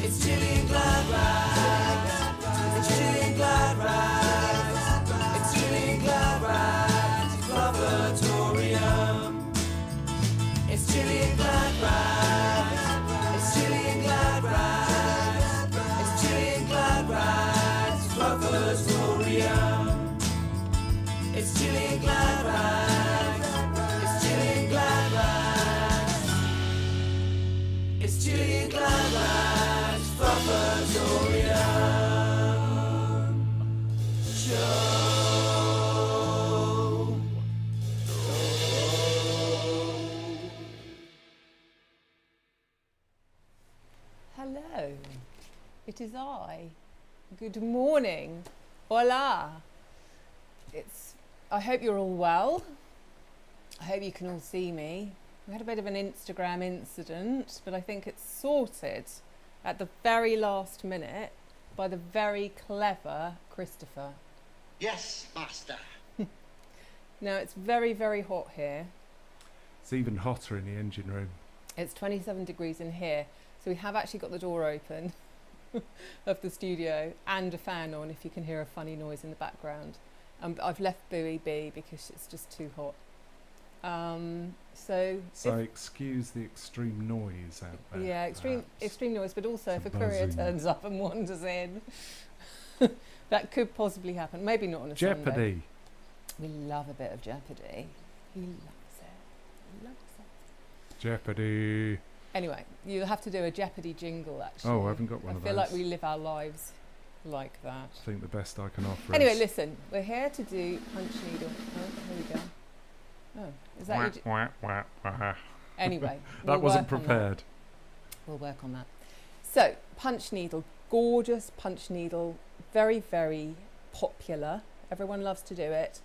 It's Gilliangladrag. It's Gilliangladrag. It's Gilliangladrag Fluff-a-torium. It's Gilliangladrag. It's Gilliangladrag. It's Gilliangladrag Fluff-a-torium. It's Gilliangladrag. It's Gilliangladrag. It's Gilliangladrag Fluff-a-torium. Show. Hello, it is I. Good morning. Hola. I hope you're all well. I hope you can all see me. We had a bit of an Instagram incident, but I think it's sorted at the very last minute by the very clever Christopher. Yes, master. Now it's very, very hot here. It's even hotter in the engine room. It's 27 degrees in here. So we have actually got the door open of the studio and a fan on if you can hear a funny noise in the background. I've left Bowie be because it's just too hot. So excuse the extreme noise out there. Yeah, extreme noise, but also if a courier turns up and wanders in, that could possibly happen. Maybe not on a Jeopardy. Sunday. We love a bit of Jeopardy. He loves it. He loves it. Jeopardy. Anyway, you'll have to do a Jeopardy jingle, actually. Oh, I haven't got one of those. I feel like we live our lives like that. I think the best I can offer Anyway, is... listen, we're here to do punch needle. Oh, here we go. Oh, is that your... Anyway. That wasn't prepared. We'll work on that. So, punch needle. Gorgeous punch needle. Very, very popular. Everyone loves to do it.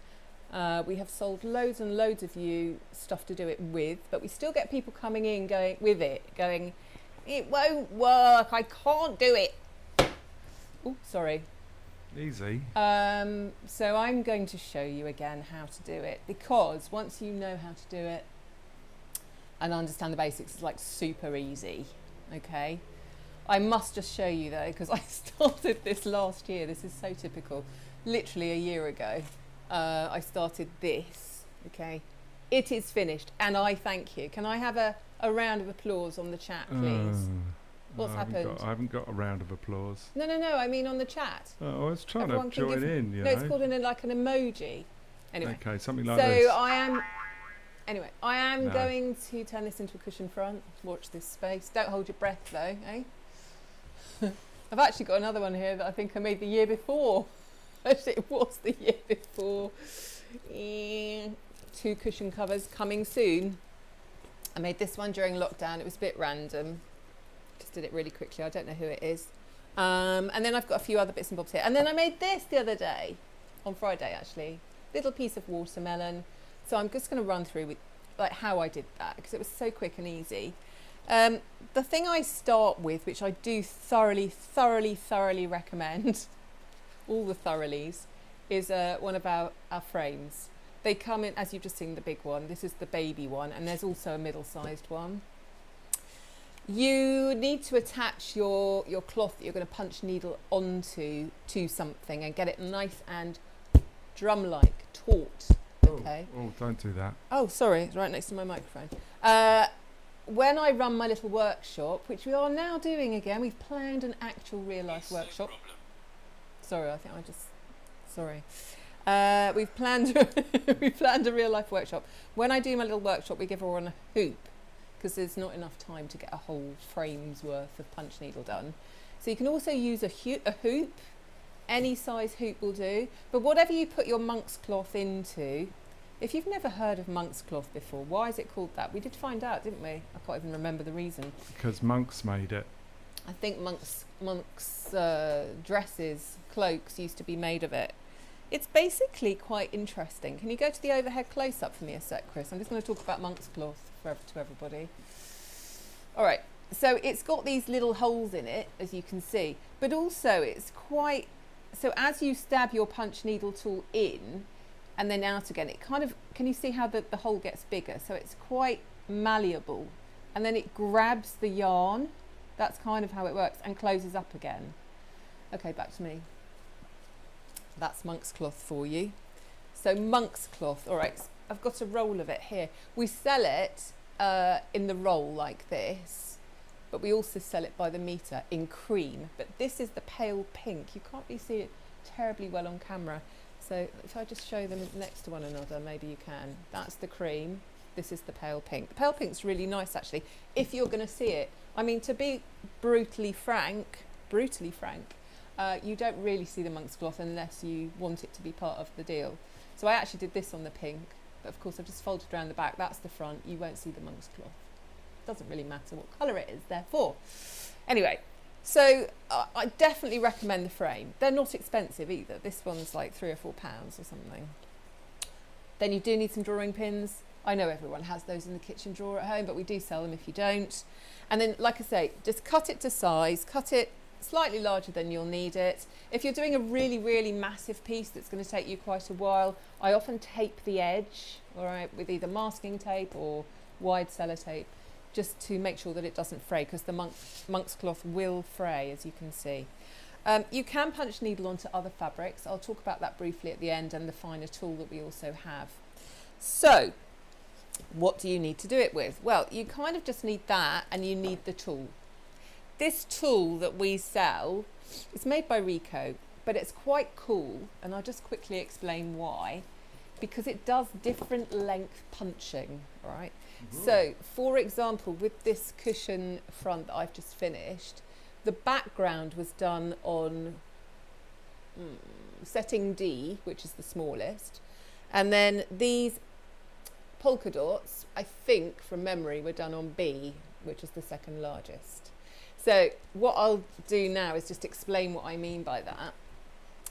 We have sold loads and loads of you stuff to do it with, but we still get people coming in going, it won't work, I can't do it. Oh, sorry. Easy. So I'm going to show you again how to do it, because once you know how to do it and understand the basics, it's like super easy, okay? I must just show you though, because I started this last year. This is so typical. Literally a year ago. I started this, okay? It is finished, and I thank you. Can I have a round of applause on the chat, please? What's happened? I haven't got a round of applause. No, I mean on the chat. Oh, I was trying Everyone to join in, you know. it's called like an emoji. Anyway. Okay, something like this. So I am going to turn this into a cushion front. Watch this space. Don't hold your breath though, eh? I've actually got another one here that I think I made the year before. Actually, it was the year before. 2 cushion covers coming soon. I made this one during lockdown. It was a bit random. Just did it really quickly. I don't know who it is. And then I've got a few other bits and bobs here. And then I made this the other day, on Friday actually. Little piece of watermelon. So I'm just going to run through with like how I did that, because it was so quick and easy. The thing I start with, which I do thoroughly recommend, all the thoroughlies, is one of our frames. They come in, as you've just seen, the big one. This is the baby one, and there's also a middle-sized one. You need to attach your cloth that you're going to punch needle onto to something and get it nice and drum-like, taut. Okay. Oh, don't do that. Oh, sorry, it's right next to my microphone. When I run my little workshop, which we are now doing again, we've planned an actual real-life workshop. Sorry, I think I just... Sorry. We've planned a real-life workshop. When I do my little workshop, we give everyone a hoop, because there's not enough time to get a whole frame's worth of punch needle done. So you can also use a hoop. Any size hoop will do. But whatever you put your monk's cloth into, if you've never heard of monk's cloth before, why is it called that? We did find out, didn't we? I can't even remember the reason. Because monks made it. I think monks' dresses, cloaks used to be made of it. It's basically quite interesting. Can you go to the overhead close-up for me a sec, Chris? I'm just going to talk about monk's cloth to everybody. All right, so it's got these little holes in it, as you can see, but also it's quite... So as you stab your punch needle tool in and then out again, it kind of... Can you see how the hole gets bigger? So it's quite malleable. And then it grabs the yarn That's kind of how it works, and closes up again. Okay, back to me. That's monk's cloth for you. So monk's cloth, all right, I've got a roll of it here. We sell it in the roll like this, but we also sell it by the metre in cream. But this is the pale pink. You can't really see it terribly well on camera. So if I just show them next to one another, maybe you can. That's the cream. This is the pale pink. The pale pink's really nice, actually, if you're going to see it. I mean, to be brutally frank, you don't really see the monk's cloth unless you want it to be part of the deal. So I actually did this on the pink, but of course I've just folded around the back. That's the front. You won't see the monk's cloth. Doesn't really matter what colour it is, therefore. Anyway, so I definitely recommend the frame. They're not expensive either. This one's like £3 or £4 or something. Then you do need some drawing pins. I know everyone has those in the kitchen drawer at home, but we do sell them if you don't. And then, like I say, just cut it to size, cut it slightly larger than you'll need it. If you're doing a really, really massive piece that's going to take you quite a while, I often tape the edge, all right, with either masking tape or wide sellotape, just to make sure that it doesn't fray, because the monk's cloth will fray, as you can see. You can punch needle onto other fabrics. I'll talk about that briefly at the end, and the finer tool that we also have. So, what do you need to do it with? Well, you kind of just need that, and you need the tool. This tool that we sell is made by Rico, but it's quite cool, and I'll just quickly explain why. Because it does different length punching, all right? So, for example, with this cushion front that I've just finished, the background was done on setting D, which is the smallest, and then these polka dots, I think from memory, were done on B, which is the second largest. So what I'll do now is just explain what I mean by that.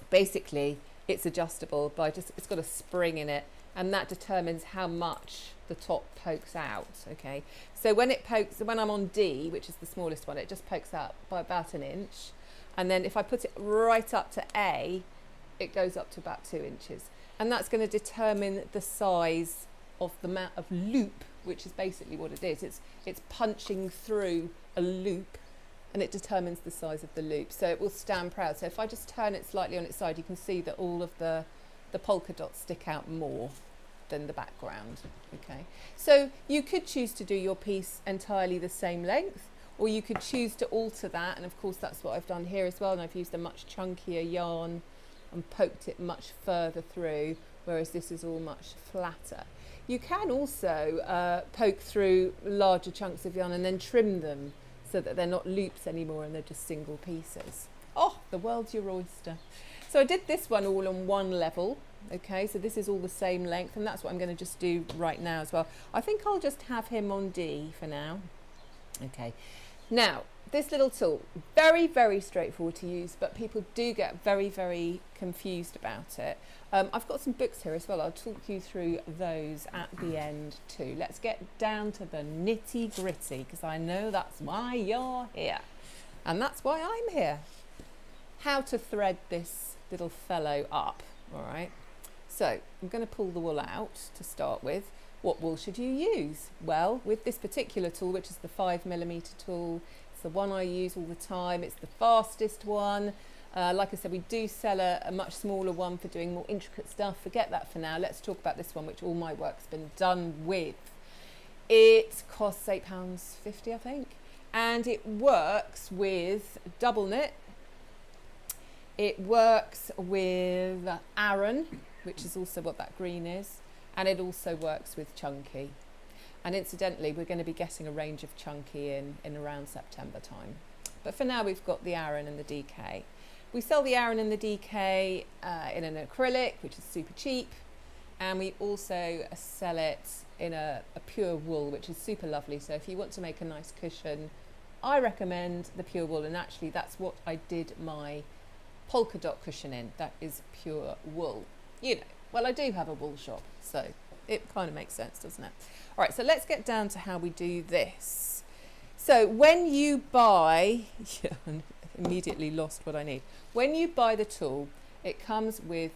Basically, it's adjustable by it's got a spring in it, and that determines how much the top pokes out, okay? So when I'm on D, which is the smallest one, it just pokes out by about 1 inch. And then if I put it right up to A, it goes up to about 2 inches. And that's going to determine the size of the amount of loop, which is basically what it is. It's punching through a loop, and it determines the size of the loop. So it will stand proud. So if I just turn it slightly on its side, you can see that all of the polka dots stick out more than the background, okay? So you could choose to do your piece entirely the same length, or you could choose to alter that, and of course that's what I've done here as well, and I've used a much chunkier yarn and poked it much further through, whereas this is all much flatter. You can also poke through larger chunks of yarn and then trim them so that they're not loops anymore and they're just single pieces. Oh, the world's your oyster. So I did this one all on one level, okay, so this is all the same length, and that's what I'm going to just do right now as well. I think I'll just have him on D for now. Okay, now this little tool, very, very straightforward to use, but people do get very, very confused about it. I've got some books here as well. I'll talk you through those at the end too. Let's get down to the nitty gritty, because I know that's why you're here, and that's why I'm here. How to thread this little fellow up, all right? So I'm going to pull the wool out to start with. What wool should you use? Well, with this particular tool, which is the 5mm tool, it's the one I use all the time. It's the fastest one. Like I said, we do sell a much smaller one for doing more intricate stuff. Forget that for now. Let's talk about this one, which all my work's been done with. It costs £8.50, I think. And it works with double knit. It works with Aran, which is also what that green is. And it also works with chunky. And incidentally, we're going to be getting a range of chunky in around September time. But for now, we've got the Aran and the DK. We sell the Aran and the DK in an acrylic, which is super cheap. And we also sell it in a pure wool, which is super lovely. So if you want to make a nice cushion, I recommend the pure wool. And actually, that's what I did my polka dot cushion in. That is pure wool. You know, well, I do have a wool shop, so it kind of makes sense, doesn't it? All right, so let's get down to how we do this. So when you buy, yeah, I immediately lost what I need. When you buy the tool, it comes with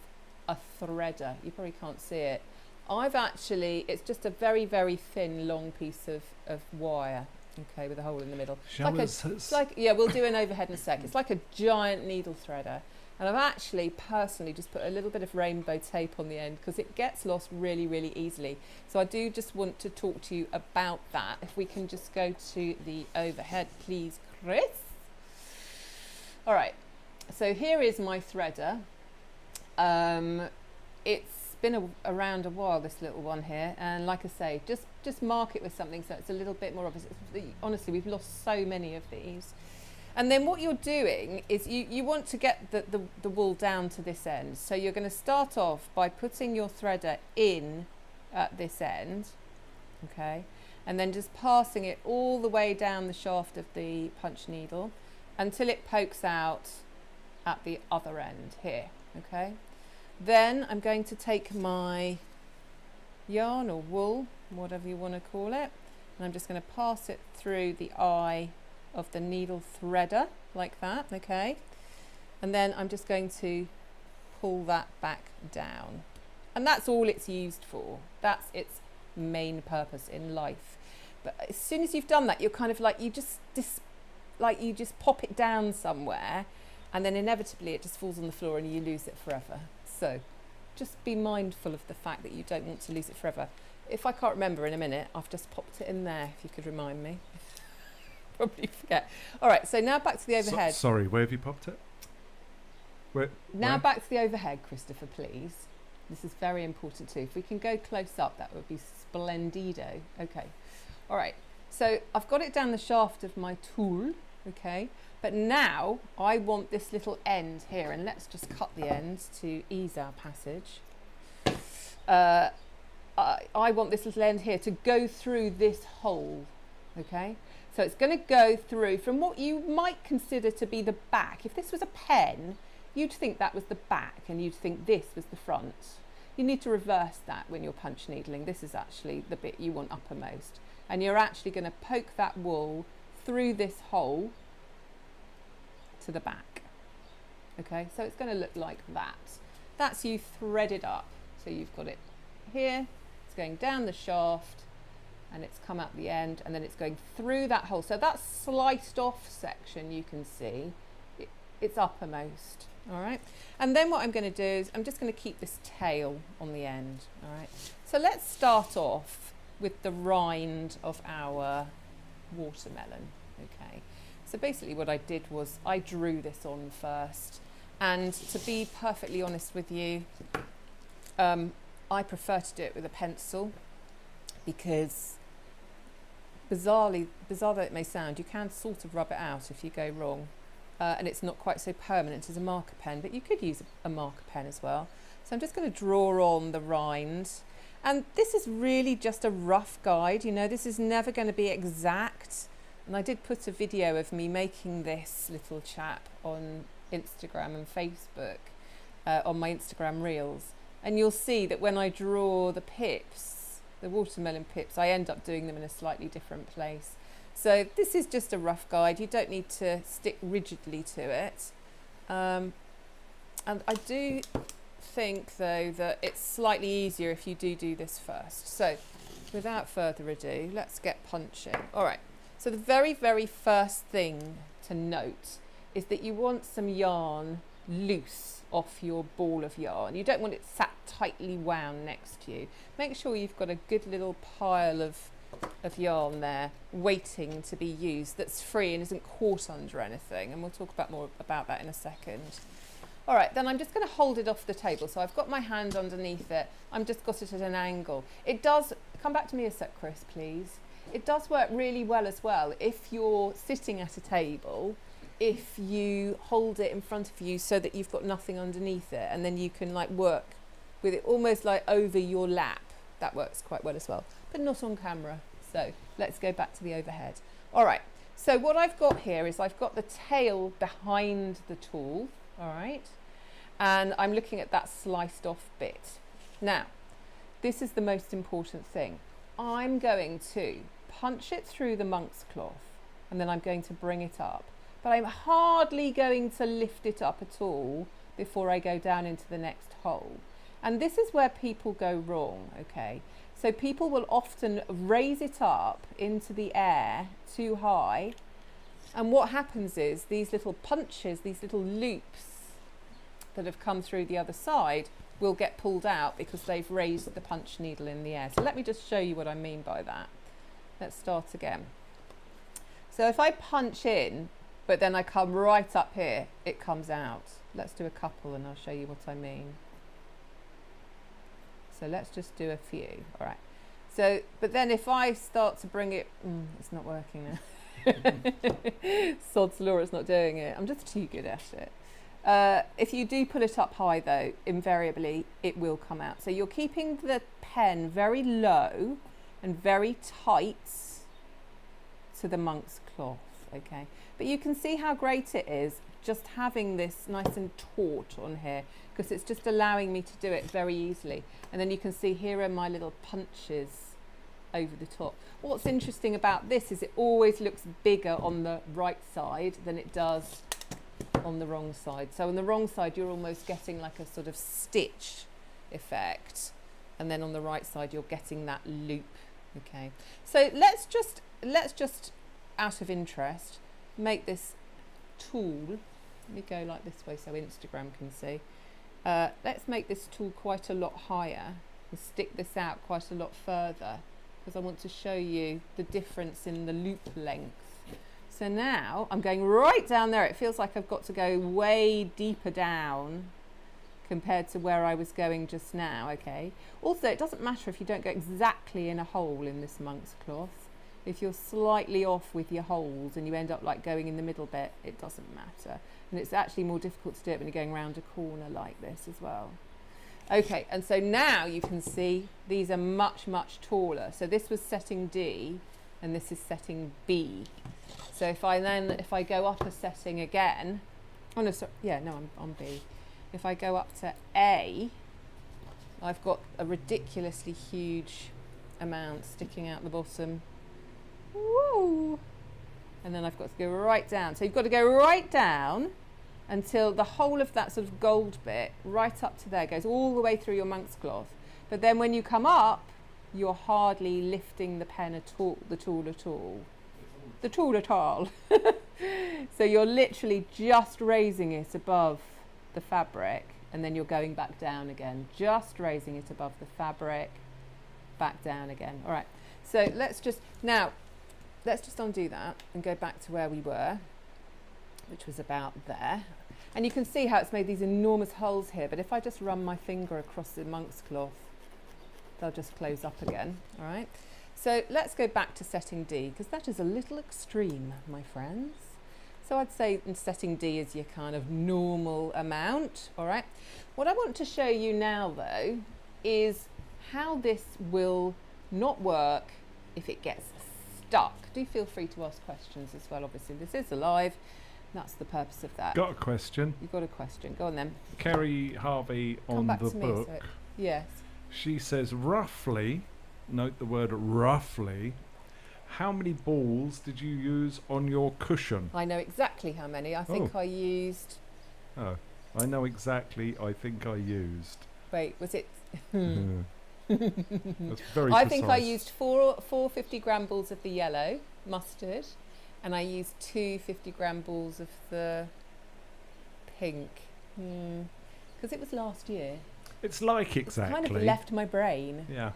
a threader. You probably can't see it. It's just a very, very thin, long piece of wire. okay, with a hole in the middle. Shall It's like, yeah, we'll do an overhead in a sec. It's like a giant needle threader. And I've actually personally just put a little bit of rainbow tape on the end because it gets lost really, really easily. So I do just want to talk to you about that. If we can just go to the overhead, please, Chris. All right, so here is my threader. It's been around a while, this little one here, and like I say, just mark it with something so it's a little bit more obvious. Honestly, we've lost so many of these. And then what you're doing is you want to get the wool down to this end. So you're going to start off by putting your threader in at this end, okay, and then just passing it all the way down the shaft of the punch needle until it pokes out at the other end here, okay. Then I'm going to take my yarn or wool, whatever you want to call it, and I'm just going to pass it through the eye of the needle threader like that, okay, and then I'm just going to pull that back down, and that's all it's used for. That's its main purpose in life. But as soon as you've done that, you're kind of like you just pop it down somewhere, and then inevitably it just falls on the floor and you lose it forever. So just be mindful of the fact that you don't want to lose it forever. If I can't remember in a minute, I've just popped it in there, if you could remind me. Probably forget. All right, so now back to the overhead. Sorry, where have you popped it? Where? Back to the overhead, Christopher, please. This is very important too. If we can go close up, that would be splendido. Okay. All right, so I've got it down the shaft of my tool, okay, but now I want this little end here, and let's just cut the ends to ease our passage. I want this little end here to go through this hole, okay? So it's going to go through from what you might consider to be the back. If this was a pen, you'd think that was the back and you'd think this was the front. You need to reverse that when you're punch needling. This is actually the bit you want uppermost. And you're actually going to poke that wool through this hole to the back. Okay, so it's going to look like that. That's you threaded up. So you've got it here, it's going down the shaft, and it's come out the end, and then it's going through that hole. So that sliced off section, you can see, it's uppermost, all right? And then what I'm going to do is I'm just going to keep this tail on the end, all right? So let's start off with the rind of our watermelon, okay? So basically what I did was I drew this on first, and to be perfectly honest with you, I prefer to do it with a pencil, because bizarre though it may sound, you can sort of rub it out if you go wrong, and it's not quite so permanent as a marker pen, but you could use a marker pen as well. So I'm just going to draw on the rind, and this is really just a rough guide, you know, this is never going to be exact. And I did put a video of me making this little chap on Instagram and Facebook, on my Instagram reels, and you'll see that when I draw the pips, the watermelon pips, I end up doing them in a slightly different place. So this is just a rough guide. You don't need to stick rigidly to it. And I do think, though, that it's slightly easier if you do this first. So without further ado, let's get punching. All right. So the very, very first thing to note is that you want some yarn loose off your ball of yarn. You don't want it sat tightly wound next to you. Make sure you've got a good little pile of yarn there waiting to be used that's free and isn't caught under anything, and we'll talk more about that in a second. All right, then I'm just going to hold it off the table. So I've got my hand underneath it. I've just got it at an angle. It does, come back to me a sec, Chris, please. It does work really well as well if you're sitting at a table, if you hold it in front of you so that you've got nothing underneath it, and then you can like work with it almost like over your lap. That works quite well as well, but not on camera. So let's go back to the overhead. All right, so what I've got here is I've got the tail behind the tool, all right, and I'm looking at that sliced off bit. Now, this is the most important thing. I'm going to punch it through the monk's cloth, and then I'm going to bring it up, but I'm hardly going to lift it up at all before I go down into the next hole. And this is where people go wrong, okay? So people will often raise it up into the air too high, and what happens is these little punches, these little loops that have come through the other side will get pulled out because they've raised the punch needle in the air. So let me just show you what I mean by that. Let's start again. So if I punch in, but then I come right up here, it comes out. Let's do a couple and I'll show you what I mean. So let's just do a few. All right. So, but then if I start to bring it, it's not working now. Sod's law, it's not doing it. I'm just too good at it. If you do pull it up high though, invariably it will come out. So you're keeping the pen very low and very tight to the monk's cloth, okay? But you can see how great it is just having this nice and taut on here, because it's just allowing me to do it very easily. And then you can see here are my little punches over the top. What's interesting about this is it always looks bigger on the right side than it does on the wrong side. So on the wrong side you're almost getting like a sort of stitch effect, and then on the right side you're getting that loop. Okay, so let's just out of interest make this tool, let me go like this way so Instagram can see. Let's make this tool quite a lot higher and stick this out quite a lot further, because I want to show you the difference in the loop length. So now I'm going right down there. It feels like I've got to go way deeper down compared to where I was going just now, okay? Also, it doesn't matter if you don't go exactly in a hole in this monk's cloth. If you're slightly off with your holes and you end up like going in the middle bit, it doesn't matter. And it's actually more difficult to do it when you're going around a corner like this as well. Okay, and so now you can see these are much, much taller. So this was setting D and this is setting B. So if I go up a setting again, oh no, sorry, yeah, no, I'm on B. If I go up to A, I've got a ridiculously huge amount sticking out the bottom. Woo! And then I've got to go right down. So you've got to go right down until the whole of that sort of gold bit right up to there goes all the way through your monk's cloth. But then when you come up, you're hardly lifting the pen at all, the tool at all. The tool at all. So you're literally just raising it above the fabric, and then you're going back down again, just raising it above the fabric, back down again. All right, so let's just undo that and go back to where we were, which was about there. And you can see how it's made these enormous holes here, but if I just run my finger across the monk's cloth, they'll just close up again. All right, so let's go back to setting D, because that is a little extreme, my friends. So I'd say setting D is your kind of normal amount. All right, what I want to show you now though is how this will not work if it gets stuck. Do feel free to ask questions as well. Obviously this is live, that's the purpose of that. Got a question. You've got a question, go on then. Kerry Harvey Come on back the to me, book. so yes. She says roughly, note the word roughly, how many balls did you use on your cushion? I know exactly how many. I think I used... Oh, I know exactly, I think I used. Wait, was it... That's very I precise. think I used four 50-gram balls of the yellow mustard, and I used 2 50-gram balls of the pink. Because it was last year. It's like exactly. It's kind of left my brain. Yeah.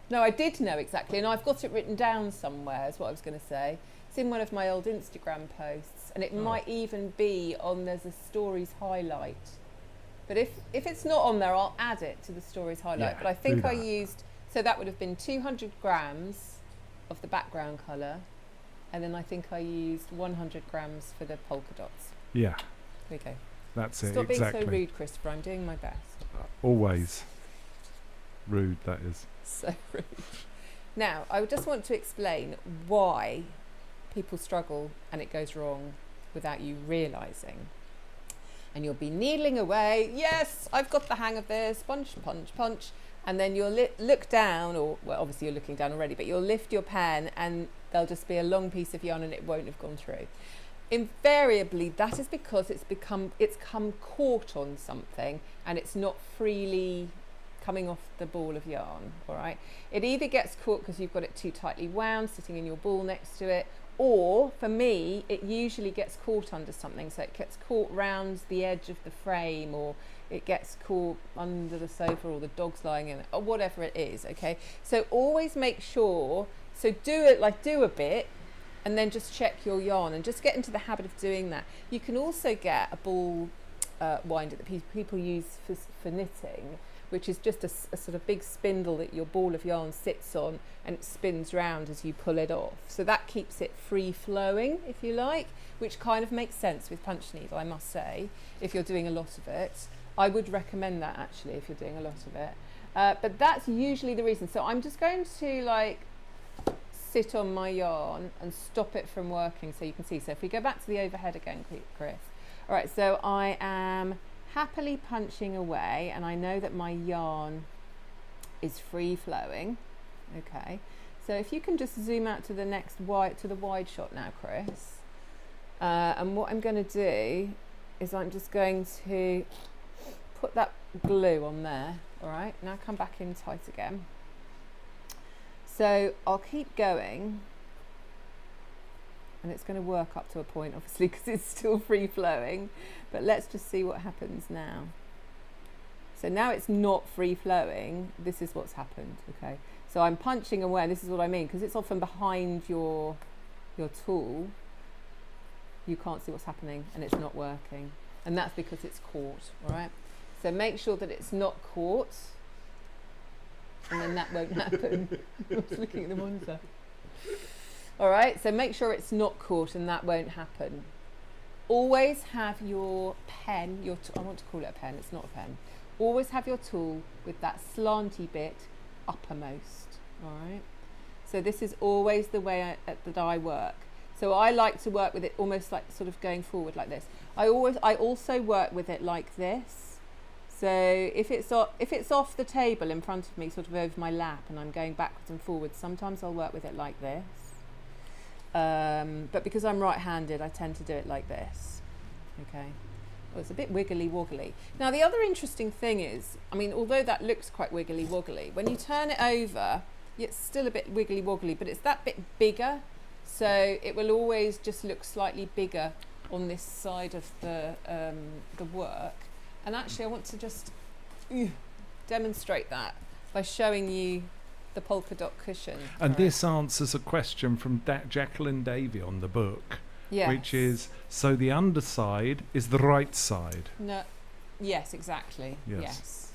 No, I did know exactly, and I've got it written down somewhere, is what I was going to say. It's in one of my old Instagram posts, and it might even be on, there's a stories highlight. But if it's not on there, I'll add it to the stories highlight. Yeah, but I think do I that. used, so that would have been 200 grams of the background colour, and then I think I used 100 grams for the polka dots. Yeah. There we go. That's it, Stop exactly. being so rude, Christopher. I'm doing my best. Always. Rude, that is. So rude. Now, I just want to explain why people struggle and it goes wrong without you realising. And you'll be needling away. Yes, I've got the hang of this. Punch, punch, punch. And then you'll look down, or, well, obviously you're looking down already, but you'll lift your pen and there'll just be a long piece of yarn and it won't have gone through. Invariably, that is because it's come caught on something and it's not freely coming off the ball of yarn, all right? It either gets caught because you've got it too tightly wound, sitting in your ball next to it, or for me, it usually gets caught under something. So it gets caught round the edge of the frame, or it gets caught under the sofa, or the dog's lying in it, or whatever it is, okay? So always make sure, so do a bit, and then just check your yarn and just get into the habit of doing that. You can also get a ball winder that people use for knitting, which is just a sort of big spindle that your ball of yarn sits on, and it spins round as you pull it off. So that keeps it free flowing, if you like, which kind of makes sense with punch needle, I must say, if you're doing a lot of it. I would recommend that actually if you're doing a lot of it. But that's usually the reason. So I'm just going to like sit on my yarn and stop it from working so you can see. So if we go back to the overhead again, Chris. All right, so I am happily punching away, and I know that my yarn is free flowing. Okay, so if you can just zoom out to the next wide shot now, Chris. And what I'm going to do is I'm just going to put that glue on there. All right, now come back in tight again. So I'll keep going, and it's going to work up to a point, obviously, because it's still free flowing, but let's just see what happens now. So now it's not free flowing. This is what's happened. Okay, so I'm punching away, and this is what I mean, because it's often behind your tool, you can't see what's happening, and it's not working, and that's because it's caught. All right, so make sure that it's not caught, and then that won't happen. I was looking at the monitor. All right, so make sure it's not caught, and that won't happen. Always have your pen, I want to call it a pen, it's not a pen. Always have your tool with that slanty bit uppermost, all right? So this is always the way that I work. So I like to work with it almost like sort of going forward like this. I also work with it like this. So if it's off the table in front of me, sort of over my lap, and I'm going backwards and forwards, sometimes I'll work with it like this. But because I'm right-handed, I tend to do it like this. Okay. Well, it's a bit wiggly woggly. Now the other interesting thing is, I mean, although that looks quite wiggly woggly, when you turn it over, it's still a bit wiggly woggly, but it's that bit bigger. So it will always just look slightly bigger on this side of the work. And actually, I want to just demonstrate that by showing you the polka dot cushion. And this answers a question from Jacqueline Davey on the book, yes. Which is, so the underside is the right side. No, yes, exactly. Yes. Yes.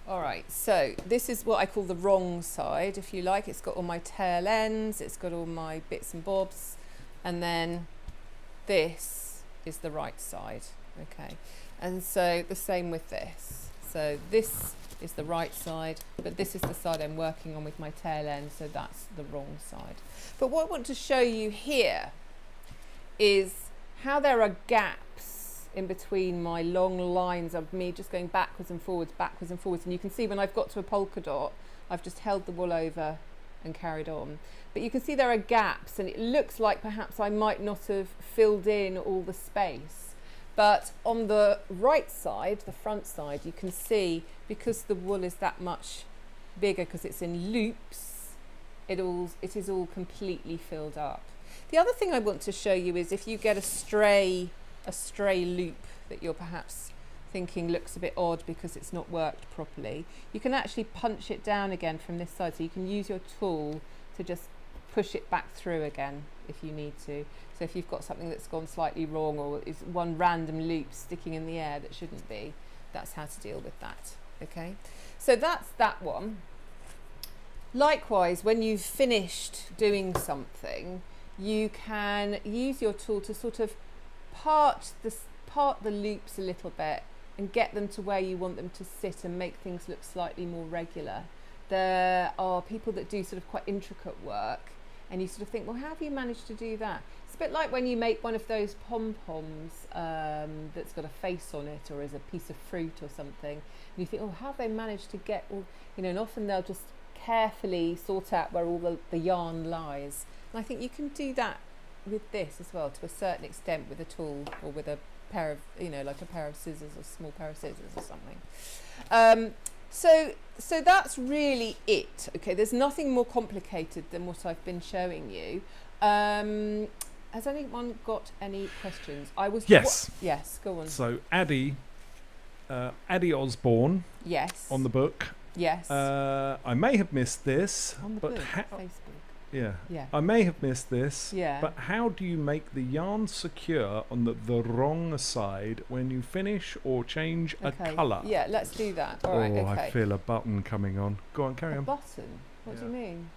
All right, so this is what I call the wrong side, if you like. It's got all my tail ends, it's got all my bits and bobs, and then this is the right side, okay? And so the same with this. So this is the right side, but this is the side I'm working on with my tail end, so that's the wrong side. But what I want to show you here is how there are gaps in between my long lines of me just going backwards and forwards, and you can see when I've got to a polka dot, I've just held the wool over and carried on. But you can see there are gaps, and it looks like perhaps I might not have filled in all the space. But on the right side, the front side, you can see, because the wool is that much bigger, because it's in loops, it is all completely filled up. The other thing I want to show you is if you get a stray loop that you're perhaps thinking looks a bit odd because it's not worked properly, you can actually punch it down again from this side. So you can use your tool to just push it back through again if you need to. So if you've got something that's gone slightly wrong, or is one random loop sticking in the air that shouldn't be, that's how to deal with that. Okay, so that's that one. Likewise, when you've finished doing something, you can use your tool to sort of part the loops a little bit and get them to where you want them to sit and make things look slightly more regular. There are people that do sort of quite intricate work, and you sort of think, well, how have you managed to do that? It's a bit like when you make one of those pom-poms that's got a face on it, or is a piece of fruit or something, and you think, oh, how have they managed to get all, and often they'll just carefully sort out where all the yarn lies. And I think you can do that with this as well, to a certain extent, with a tool or with a pair of, like a pair of scissors, or small pair of scissors or something. So that's really it. Okay, there's nothing more complicated than what I've been showing you. Has anyone got any questions? Yes. Yes, go on. So Addie Osborne Yes. on the book. Yes. I may have missed this, on the but book, how? Facebook. Yeah. Yeah. I may have missed this. Yeah. But how do you make the yarn secure on the wrong side when you finish or change a colour? Yeah, let's do that. All right. Okay. I feel a button coming on. Go on, carry A on. button? What do you mean?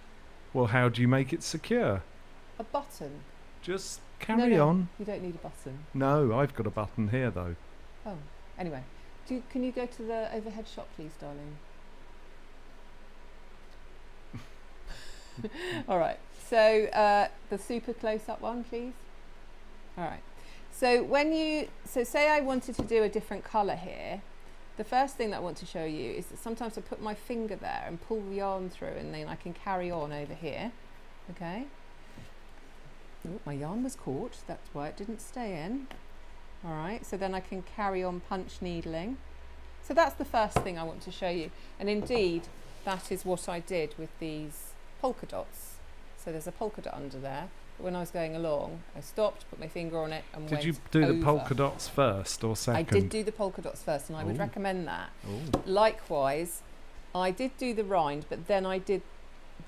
Well, how do you make it secure? A button? Just carry on. You don't need a button. No, I've got a button here though. Oh, anyway. Can you go to the overhead shot, please, darling? All right. So the super close-up one, please. All right. So say I wanted to do a different colour here. The first thing that I want to show you is that sometimes I put my finger there and pull the yarn through, and then I can carry on over here. Okay. Ooh, my yarn was caught. That's why it didn't stay in. All right. So then I can carry on punch needling. So that's the first thing I want to show you. And indeed, that is what I did with these polka dots. So there's a polka dot under there. But when I was going along, I stopped, put my finger on it, and went Did you do over. the polka dots first or second? I did do the polka dots first, and I would Ooh. recommend that. Ooh. Likewise, I did do the rind, but then I did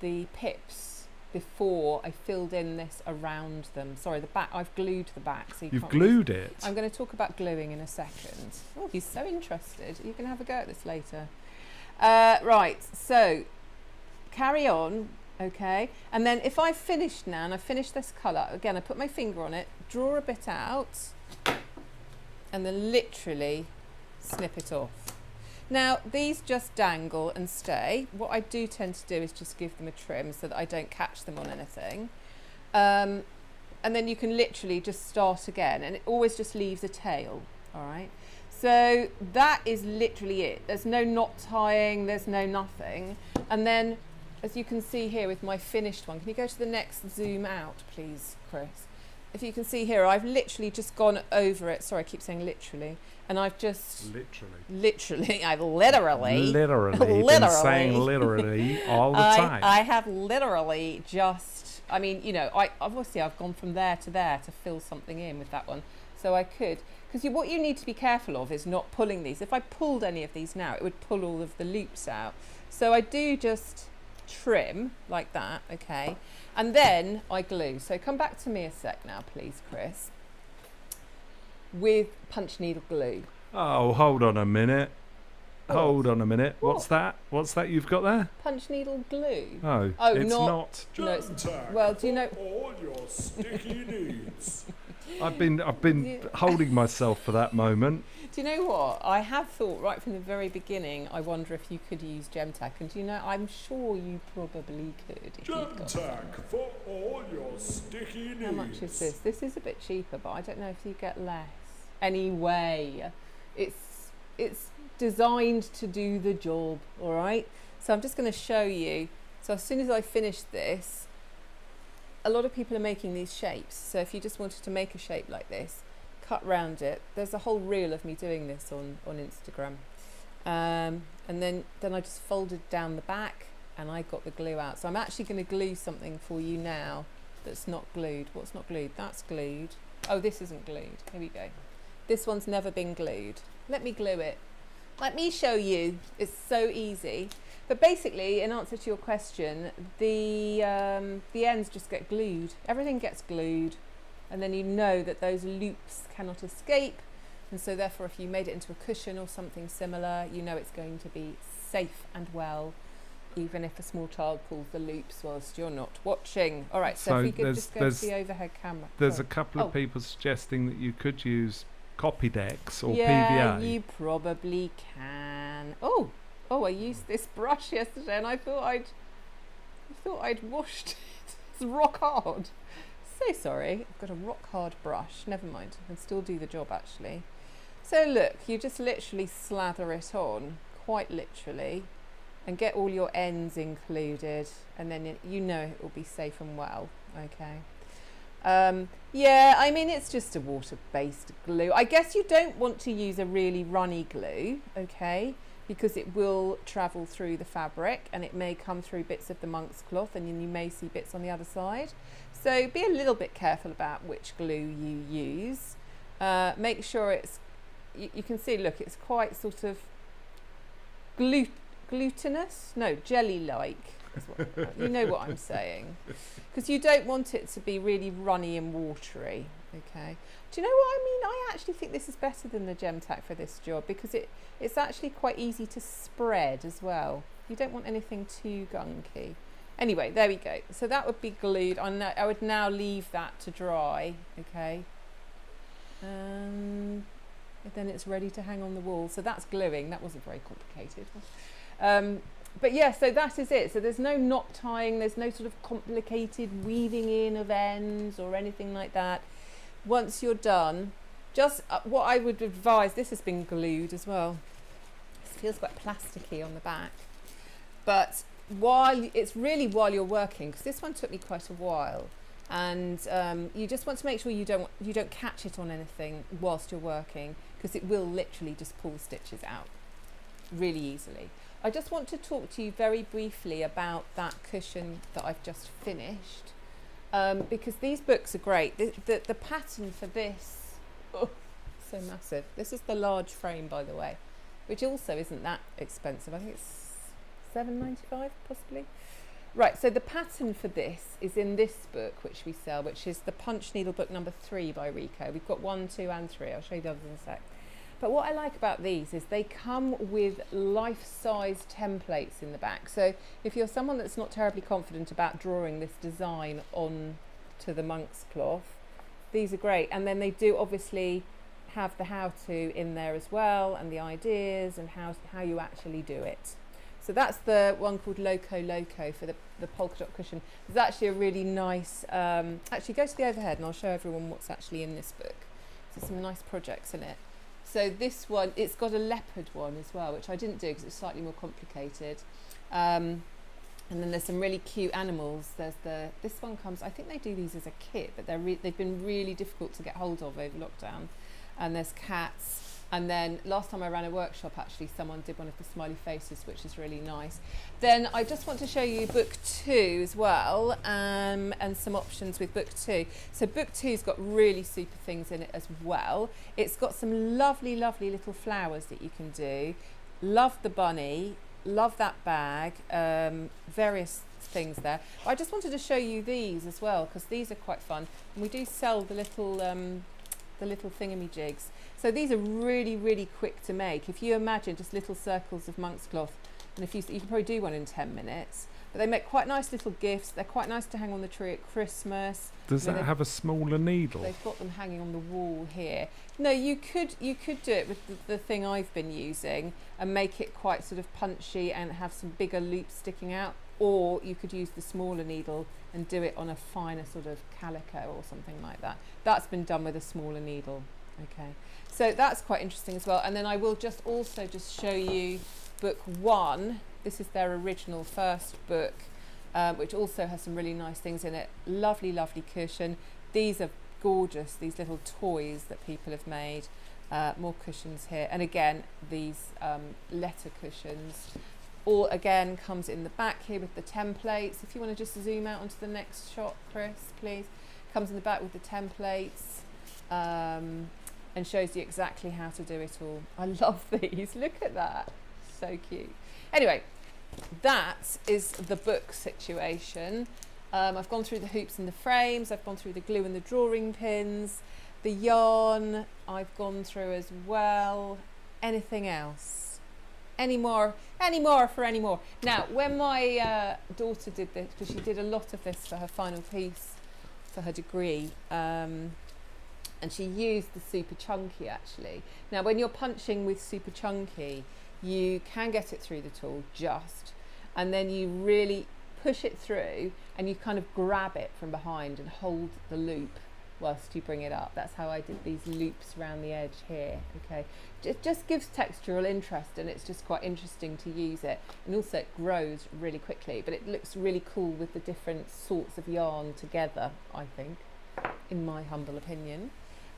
the pips before I filled in this around them. Sorry, the back. I've glued the back. So You've glued it? I'm going to talk about gluing in a second. Oh, he's so interested. You can have a go at this later. Right, so carry on, okay? And then if I've finished now, and I've finished this colour, again, I put my finger on it, draw a bit out, and then literally snip it off. Now, these just dangle and stay. What I do tend to do is just give them a trim so that I don't catch them on anything. And then you can literally just start again, and it always just leaves a tail, all right? So that is literally it. There's no knot tying, there's no nothing. And then, as you can see here with my finished one, can you go to the next zoom out, please, Chris? If you can see here, I've literally just gone over it. Sorry, I keep saying literally. And I've just... Literally. I've literally... Been saying literally all the time. I have literally just... I mean, you know, I've gone from there to fill something in with that one. So I could... Because what you need to be careful of is not pulling these. If I pulled any of these now, it would pull all of the loops out. So I do just trim like that, okay? And then I glue. So come back to me a sec now, please, Chris. With punch needle glue. Oh, hold on a minute. What? Hold on a minute. What? What's that? What's that you've got there? Punch needle glue. Oh, it's not. No, well, do you know? All your sticky needs. I've been holding myself for that moment. Do you know what? I have thought right from the very beginning, I wonder if you could use Gemtac. And do you know, I'm sure you probably could. If you'd got some. Gemtac for all your sticky needs. How much is this? This is a bit cheaper, but I don't know if you get less. Anyway, it's designed to do the job, all right? So I'm just going to show you. So as soon as I finish this, a lot of people are making these shapes. So if you just wanted to make a shape like this, cut round it. There's a whole reel of me doing this on Instagram. And then I just folded down the back and I got the glue out. So I'm actually going to glue something for you now that's not glued. What's not glued? That's glued. Oh, this isn't glued. Here we go. This one's never been glued. Let me glue it. Let me show you. It's so easy. But basically, in answer to your question, the ends just get glued. Everything gets glued. And then you know that those loops cannot escape. And so therefore, if you made it into a cushion or something similar, you know it's going to be safe and well, even if a small child pulls the loops whilst you're not watching. All right, so if we could just go to the overhead camera. There's a couple of people suggesting that you could use Copydex or yeah, PVA. You probably can. Oh, I used this brush yesterday and I thought I'd washed it. It's rock hard. So sorry, I've got a rock hard brush. Never mind, I can still do the job actually. So look, you just literally slather it on, quite literally, and get all your ends included, and then you know it will be safe and well, okay? Yeah, I mean, it's just a water-based glue. I guess you don't want to use a really runny glue, okay? because it will travel through the fabric and it may come through bits of the monk's cloth, and then you may see bits on the other side. So be a little bit careful about which glue you use. Make sure it's, you can see, look, it's quite sort of glutinous, no, jelly-like. You know what I'm saying, because you don't want it to be really runny and watery. Okay, do you know what I mean? I actually think this is better than the gem tack for this job, because it's actually quite easy to spread as well. You don't want anything too gunky. Anyway, there we go. So that would be glued. I would now leave that to dry. Okay, and then it's ready to hang on the wall. So that's gluing. That wasn't very complicated. But yeah, so that is it. So there's no knot tying, there's no sort of complicated weaving in of ends or anything like that. Once you're done, just what I would advise, this has been glued as well. It feels quite plasticky on the back. But it's really while you're working, because this one took me quite a while. And you just want to make sure you don't catch it on anything whilst you're working, because it will literally just pull stitches out really easily. I just want to talk to you very briefly about that cushion that I've just finished, because these books are great. The pattern for this, oh, so massive. This is the large frame, by the way, which also isn't that expensive. I think it's £7.95 possibly. Right, so the pattern for this is in this book, which we sell, which is the Punch Needle book number 3 by Rico. We've got 1, 2 and 3. I'll show you the others in a sec. But what I like about these is they come with life-size templates in the back. So if you're someone that's not terribly confident about drawing this design on to the monk's cloth, these are great. And then they do obviously have the how-to in there as well, and the ideas and how you actually do it. So that's the one called Loco Loco for the polka dot cushion. There's actually a really nice, actually go to the overhead and I'll show everyone what's actually in this book. So some nice projects in it. So this one, it's got a leopard one as well, which I didn't do because it's slightly more complicated. And then there's some really cute animals. There's this one comes, I think they do these as a kit, but they've been really difficult to get hold of over lockdown. And there's cats. And then last time I ran a workshop, actually, someone did one of the smiley faces, which is really nice. Then I just want to show you book 2 as well, and some options with book 2. So book 2's got really super things in it as well. It's got some lovely, lovely little flowers that you can do. Love the bunny, love that bag, various things there. But I just wanted to show you these as well, because these are quite fun. And we do sell the little thingamajigs. So these are really, really quick to make. If you imagine just little circles of monk's cloth, and if you can probably do one in 10 minutes, but they make quite nice little gifts. They're quite nice to hang on the tree at Christmas. Does that have a smaller needle? They've got them hanging on the wall here. No, you could do it with the thing I've been using and make it quite sort of punchy and have some bigger loops sticking out, or you could use the smaller needle and do it on a finer sort of calico or something like that. That's been done with a smaller needle. Okay, so that's quite interesting as well. And then I will just show you book 1. This is their original first book, which also has some really nice things in it. Lovely, lovely cushion. These are gorgeous, these little toys that people have made. More cushions here. And again, these letter cushions. All again comes in the back here with the templates. If you want to just zoom out onto the next shot, Chris, please. Comes in the back with the templates. And shows you exactly how to do it all. I love these. Look at that. So cute. Anyway, that is the book situation. I've gone through the hoops and the frames. I've gone through the glue and the drawing pins. The yarn I've gone through as well. Anything else? Any more for any more? Now, when my daughter did this, because she did a lot of this for her final piece for her degree, and she used the super chunky actually. Now when you're punching with super chunky, you can get it through the tool and then you really push it through and you kind of grab it from behind and hold the loop whilst you bring it up. That's how I did these loops around the edge here. Okay, it just gives textural interest and it's just quite interesting to use it, and also it grows really quickly, but it looks really cool with the different sorts of yarn together, I think, in my humble opinion.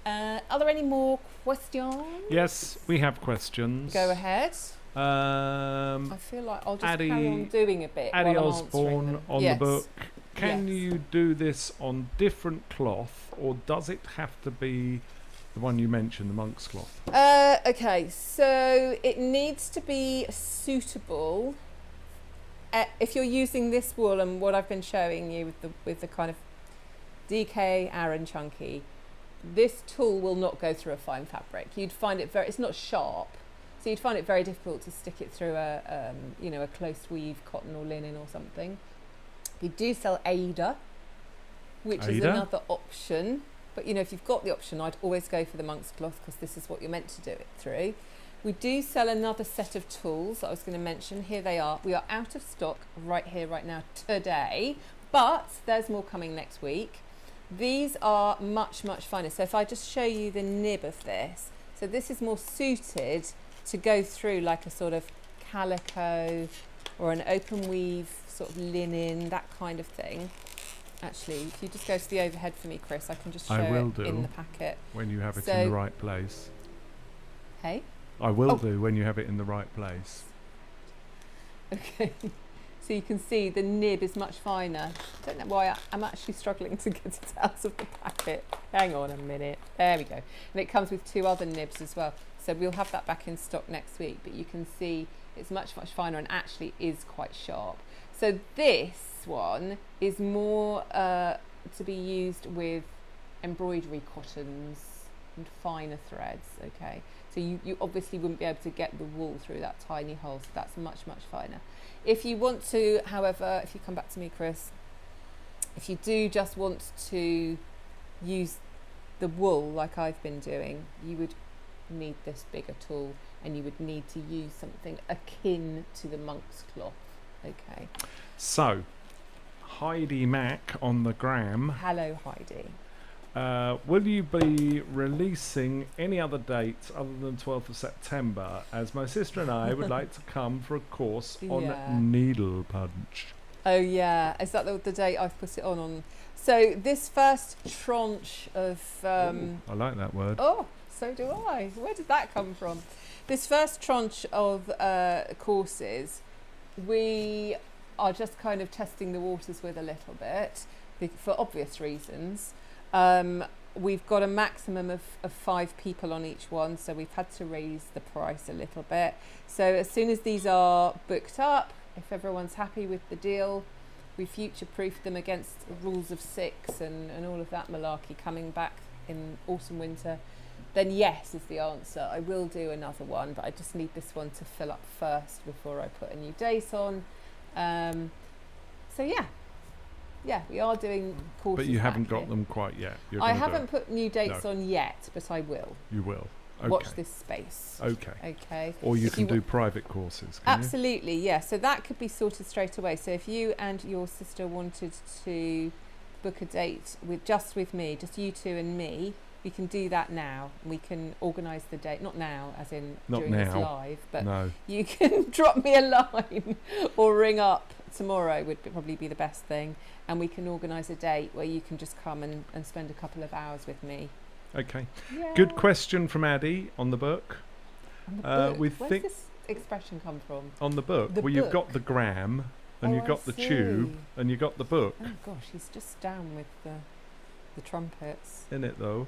Are there any more questions? Yes, we have questions. Go ahead. I feel like I'll just Addie- carry on doing a bit Addie while I'm answering Osborne them. on Yes. the book. Can Yes. you do this on different cloth, or does it have to be the one you mentioned, the monk's cloth? Okay, so it needs to be suitable. If you're using this wool and what I've been showing you with the kind of DK Aran Chunky, this tool will not go through a fine fabric. You'd find it it's not sharp, so you'd find it very difficult to stick it through a close weave cotton or linen or something. We do sell Ada, which is Ada? another option. But if you've got the option, I'd always go for the monk's cloth because this is what you're meant to do it through. We do sell another set of tools that I was going to mention. Here they are. We are out of stock right here, right now, today, but there's more coming next week. These are much, much finer. So if I just show you the nib of this, so this is more suited to go through like a sort of calico or an open weave sort of linen, that kind of thing. Actually, if you just go to the overhead for me, Chris, I can just show I will it do. in the packet. When you have it in So- the right place. Hey? I will Oh. do when you have it in the right place. Okay. So you can see the nib is much finer. I don't know why I'm actually struggling to get it out of the packet. Hang on a minute. There we go. And it comes with 2 other nibs as well. So we'll have that back in stock next week. But you can see it's much, much finer and actually is quite sharp. So this one is more to be used with embroidery cottons and finer threads. Okay. So you obviously wouldn't be able to get the wool through that tiny hole. So that's much, much finer. If you want to, however, if you come back to me, Chris, if you do just want to use the wool like I've been doing, you would need this bigger tool and you would need to use something akin to the monk's cloth. Okay. So, Heidi Mack on the gram. Hello, Heidi. Will you be releasing any other dates other than 12th of September, as my sister and I would like to come for a course on Yeah. needle punch? Oh yeah, is that the date I've put it on? So this first tranche of Ooh, I like that word. oh, so do I. Where did that come from? This first tranche of courses, we are just kind of testing the waters with a little bit for obvious reasons. We've got a maximum of 5 people on each one, so we've had to raise the price a little bit. So as soon as these are booked up, if everyone's happy with the deal, we future-proof them against rules of 6 and all of that malarkey coming back in autumn, winter, then yes is the answer. I will do another one, but I just need this one to fill up first before I put a new date on. So yeah, we are doing courses. But you back haven't got here. them quite yet. You're I gonna do haven't it. put new dates No. on yet, but I will. You will. Okay. Watch this space. Okay. Okay. Or you If can you do private courses. Can you? Absolutely, yeah. So that could be sorted straight away. So if you and your sister wanted to book a date with me, just you two and me, we can do that now. We can organise the date. Not now, as in Not during this now. live, but No. you can drop me a line or ring up tomorrow probably be the best thing, and we can organise a date where you can just come and spend a couple of hours with me. Okay. Yeah. Good question from Addie on the book. On the Uh, book. we Where's think- this expression come from? On the book. The Well, you've got book. the gram, and Oh, you've I got the tube, see. and you've got the book. Oh gosh, he's just down with the trumpets. In it though.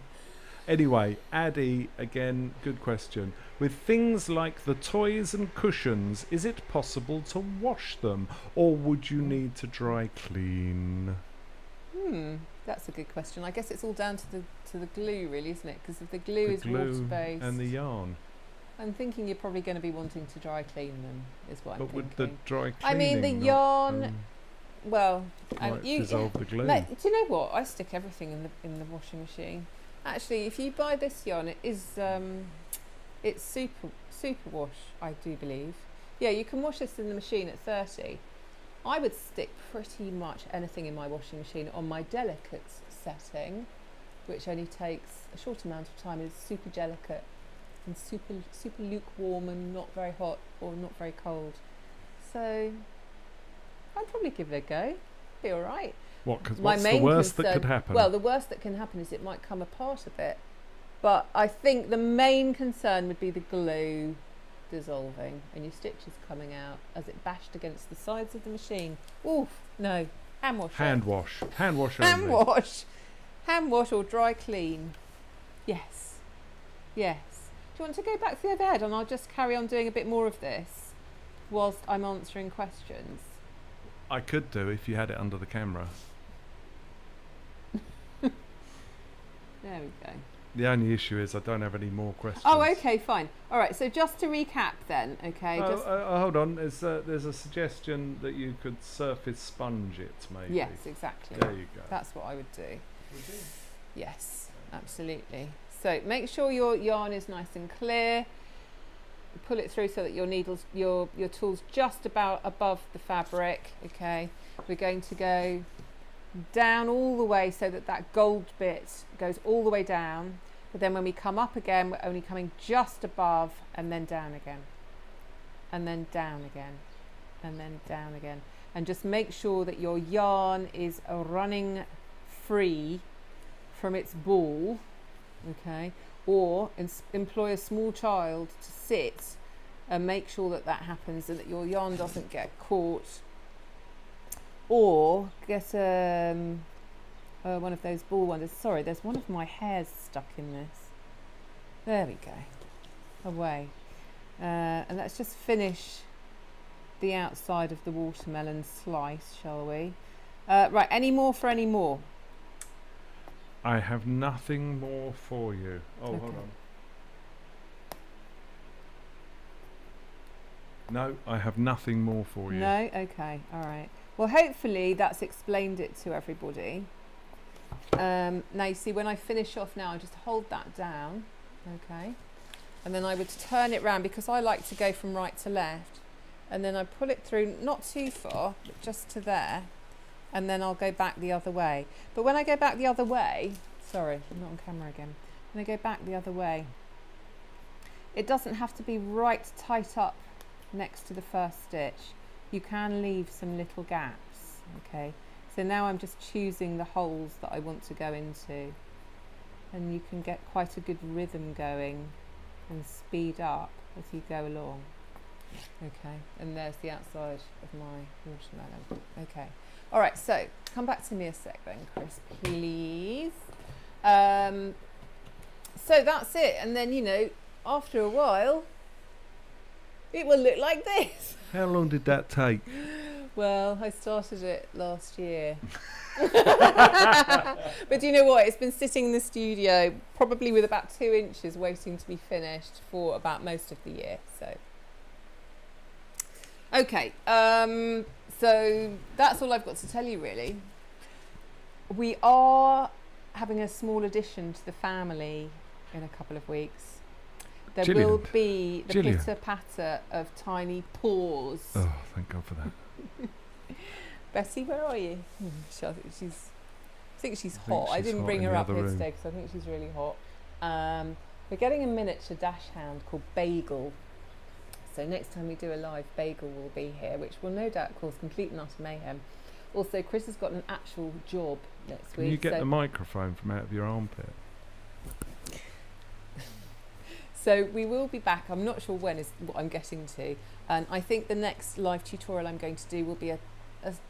Anyway, Addie, again, good question. With things like the toys and cushions, is it possible to wash them, or would you need to dry clean? That's a good question. I guess it's all down to the glue, really, isn't it? Because if the glue The is glue water-based, and the yarn. I'm thinking you're probably going to be wanting to dry clean them, is what But I'm would the thinking. dry cleaning I mean, the not, yarn. Well, might you dissolve the glue? do you know what? I stick everything in the washing machine. Actually, if you buy this yarn, it is it's super wash, I do believe. Yeah, you can wash this in the machine at 30. I would stick pretty much anything in my washing machine on my delicate setting, which only takes a short amount of time. It's super delicate and super lukewarm and not very hot or not very cold. So I'd probably give it a go. Be all right. What? 'Cause My what's the main worst that concern- could happen? Well, the worst that can happen is it might come apart a bit. But I think the main concern would be the glue dissolving and your stitch is coming out as it bashed against the sides of the machine. Oof, no, hand wash. Hand wash. Hand wash only. Hand wash. Hand wash or dry clean. Yes. Yes. Do you want to go back to the other head and I'll just carry on doing a bit more of this whilst I'm answering questions? I could do if you had it under the camera. There we go. The only issue is I don't have any more questions. Oh, okay, fine. All right, so just to recap then, okay? Hold on. There's a suggestion that you could surface sponge it, maybe. Yes, exactly. There you go. That's what I would do. Would you? Yes, absolutely. So make sure your yarn is nice and clear. Pull it through so that your needles, your tool's just about above the fabric, okay? We're going to go down all the way so that that gold bit goes all the way down, but then when we come up again we're only coming just above and then down again and then down again and then down again, and just make sure that your yarn is running free from its ball, okay, or employ a small child to sit and make sure that that happens and that your yarn doesn't get caught. Or get one of those ball wonders. Sorry, there's one of my hairs stuck in this. There we go. Away. And let's just finish the outside of the watermelon slice, shall we? Right, any more for any more? I have nothing more for you. Oh, Okay. hold on. No, I have nothing more for you. No? Okay, all right. Well, hopefully that's explained it to everybody. Now you see when I finish off now, I just hold that down, okay? And then I would turn it round because I like to go from right to left. And then I pull it through, not too far, but just to there. And then I'll go back the other way. But when I go back the other way, sorry, I'm not on camera again. When I go back the other way, it doesn't have to be right tight up next to the first stitch. You can leave some little gaps, okay? So now I'm just choosing the holes that I want to go into, and you can get quite a good rhythm going and speed up as you go along. Okay, and there's the outside of my watermelon. Okay, all right, so come back to me a sec then, Chris, please. So that's it, and then, you know, after a while, it will look like this. How long did that take? Well, I started it last year. But do you know what? It's been sitting in the studio probably with about 2 inches waiting to be finished for about most of the year. So, okay. So that's all I've got to tell you, really. We are having a small addition to the family in a couple of weeks. There Gillian. will be the Gillian. pitter-patter of tiny paws. Oh, thank God for that. Bessie, where are you? I think she's hot. I she's didn't hot bring in her the up other here room. today because I think she's really hot. We're getting a miniature dash hound called Bagel. So next time we do a live, Bagel will be here, which will no doubt cause complete and utter mayhem. Also, Chris has got an actual job next Can week. you get the microphone from out of your armpit? So we will be back. I'm not sure when is what I'm getting to. And I think the next live tutorial I'm going to do will be a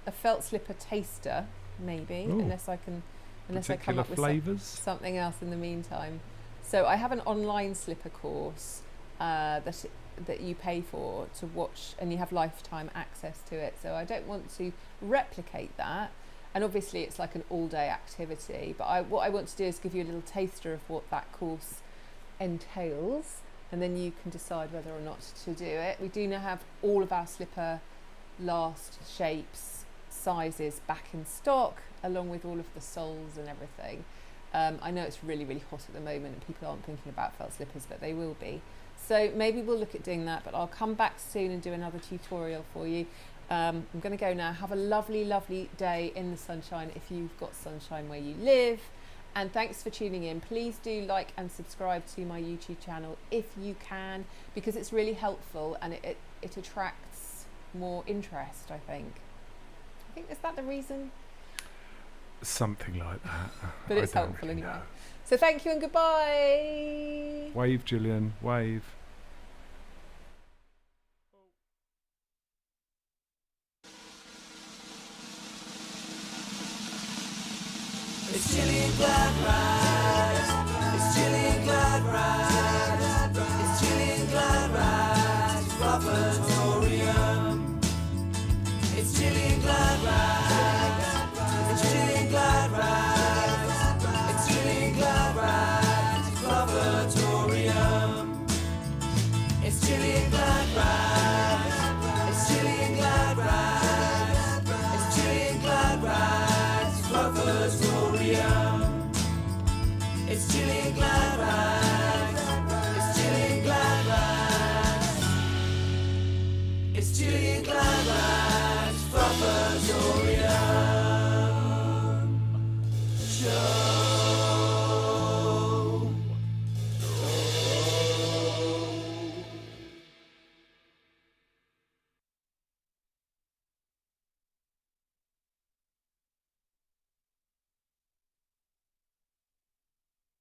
felt slipper taster, maybe, Ooh. unless I come Particular up with flavours? something else in the meantime. So I have an online slipper course that you pay for to watch, and you have lifetime access to it. So I don't want to replicate that. And obviously it's like an all-day activity. But what I want to do is give you a little taster of what that course entails, and then you can decide whether or not to do it. We do now have all of our slipper last shapes, sizes back in stock, along with all of the soles and everything. I know it's really, really hot at the moment and people aren't thinking about felt slippers, but they will be. So maybe we'll look at doing that, but I'll come back soon and do another tutorial for you. I'm going to go now. Have a lovely, lovely day in the sunshine if you've got sunshine where you live. And thanks for tuning in. Please do like and subscribe to my YouTube channel if you can, because it's really helpful and it attracts more interest, I think. Is that the reason? Something like that. But it's helpful really anyway. know. So thank you and goodbye. Wave, Gillian, wave. your